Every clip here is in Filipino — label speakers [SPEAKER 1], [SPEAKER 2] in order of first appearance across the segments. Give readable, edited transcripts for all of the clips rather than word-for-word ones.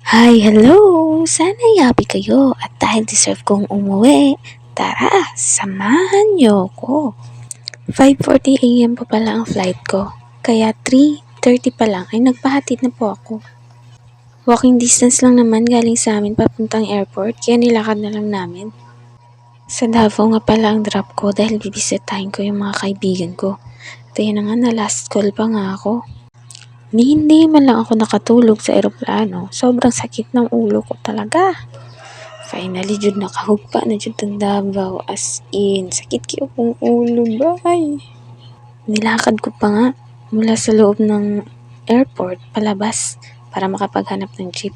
[SPEAKER 1] Hi, hello! Sana'y happy kayo at dahil deserve kong umuwi, tara, samahan niyo ko. 5:40 AM pa pala ang flight ko, kaya 3:30 pa lang ay nagpahatid na po ako. Walking distance lang naman galing sa amin papuntang airport, kaya nilakad na lang namin. Sa Davao nga pala ang drop ko dahil bibisitahin ko yung mga kaibigan ko. At ayun na nga, na last call pa nga ako. Hindi man lang ako nakatulog sa eroplano. Sobrang sakit ng ulo ko talaga. Finally, jud nakahugpa na jud ang Davao. As in, sakit kayo kong ulo, bye. Nilakad ko pa nga mula sa loob ng airport palabas para makapaghanap ng jeep.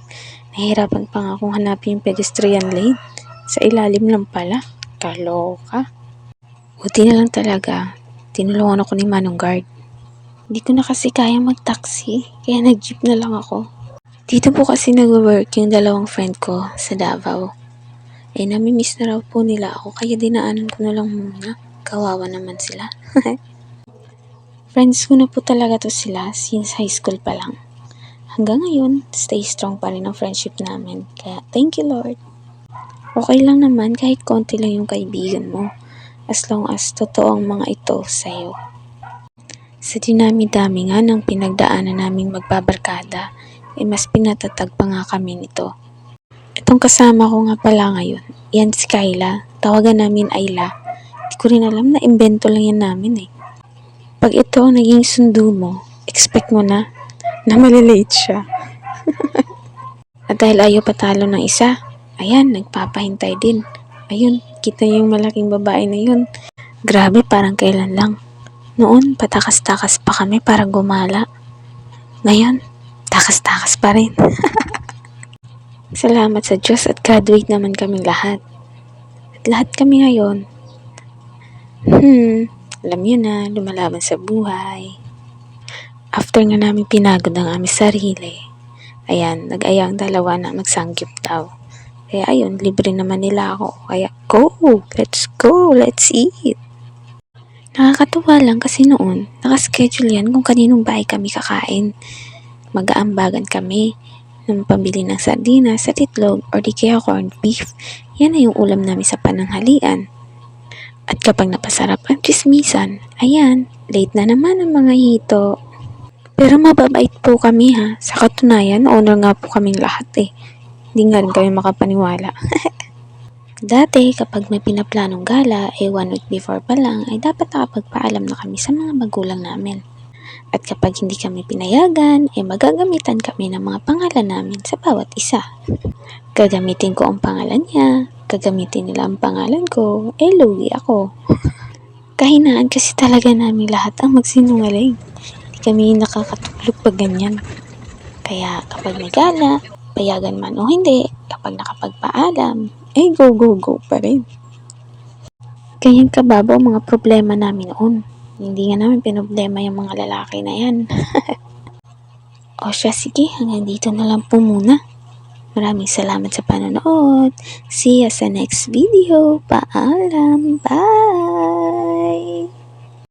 [SPEAKER 1] Nahihirapan pa nga akong hanapin yung pedestrian lane. Sa ilalim lang pala. Kaloka. Buti na lang talaga. Tinulungan ako ni Manong Guard. Hindi ko na kasi kaya mag-taxi, kaya nag-jeep na lang ako. Dito po kasi nag-work yung dalawang friend ko sa Davao. Nami-miss na raw po nila ako, kaya dinaanan ko na lang muna. Kawawa naman sila. Friends ko na po talaga to sila since high school pa lang. Hanggang ngayon, stay strong pa rin ang friendship namin. Kaya thank you Lord. Okay lang naman kahit konti lang yung kaibigan mo. As long as totoo ang mga ito sa'yo. Sa dinami-dami nga ng pinagdaanan naming magbabarkada, mas pinatatag pa nga kami nito. Itong kasama ko nga pala ngayon, yan si Kyla, tawagan namin Ayla. Di ko rin alam na imbento lang yan namin eh. Pag ito ang naging sundo mo, expect mo na malilate siya. At dahil ayaw patalo ng isa, ayan, nagpapahintay din. Ayun, kita yung malaking babae na yun. Grabe, parang kailan lang. Noon, patakas-takas pa kami para gumala. Ngayon, takas-takas pa rin. Salamat sa Diyos at graduate naman kaming lahat. At lahat kami ngayon, alam niyo na, lumalaban sa buhay. After nga namin pinagod ang aming sarili, ayan, nag-aya ang dalawa na magsanggip daw. Kaya ayun, libre naman nila ako. Kaya go, let's eat. Nakakatuwa lang kasi noon, nakaschedule yan kung kaninong bahay kami kakain. Mag-aambagan kami ng pambili ng sardinas at itlog or di kaya corned beef. Yan na yung ulam namin sa pananghalian. At kapag napasarap ang chismisan, ayan, late na naman ang mga hito. Pero mababait po kami ha. Sa katunayan, owner nga po kaming lahat eh. Hindi nga rin kami makapaniwala. Dati, kapag may pinaplanong gala, 1 week before pa lang, ay dapat nakapagpaalam na kami sa mga magulang namin. At kapag hindi kami pinayagan, magagamitan kami ng mga pangalan namin sa bawat isa. Gagamitin ko ang pangalan niya, gagamitin nila ang pangalan ko, lugi ako. Kahinaan kasi talaga namin lahat ang magsinungaling. Hindi kami nakakatulog pag ganyan. Kaya kapag may gala, payagan man o hindi, kapag nakapagpaalam, go pa rin. Ganyan kababaw mga problema namin noon. Hindi nga namin pinoblema yung mga lalaki na yan. O siya, sige, hanggang dito na lang po muna. Maraming salamat sa panonood. See you sa next video. Paalam. Bye!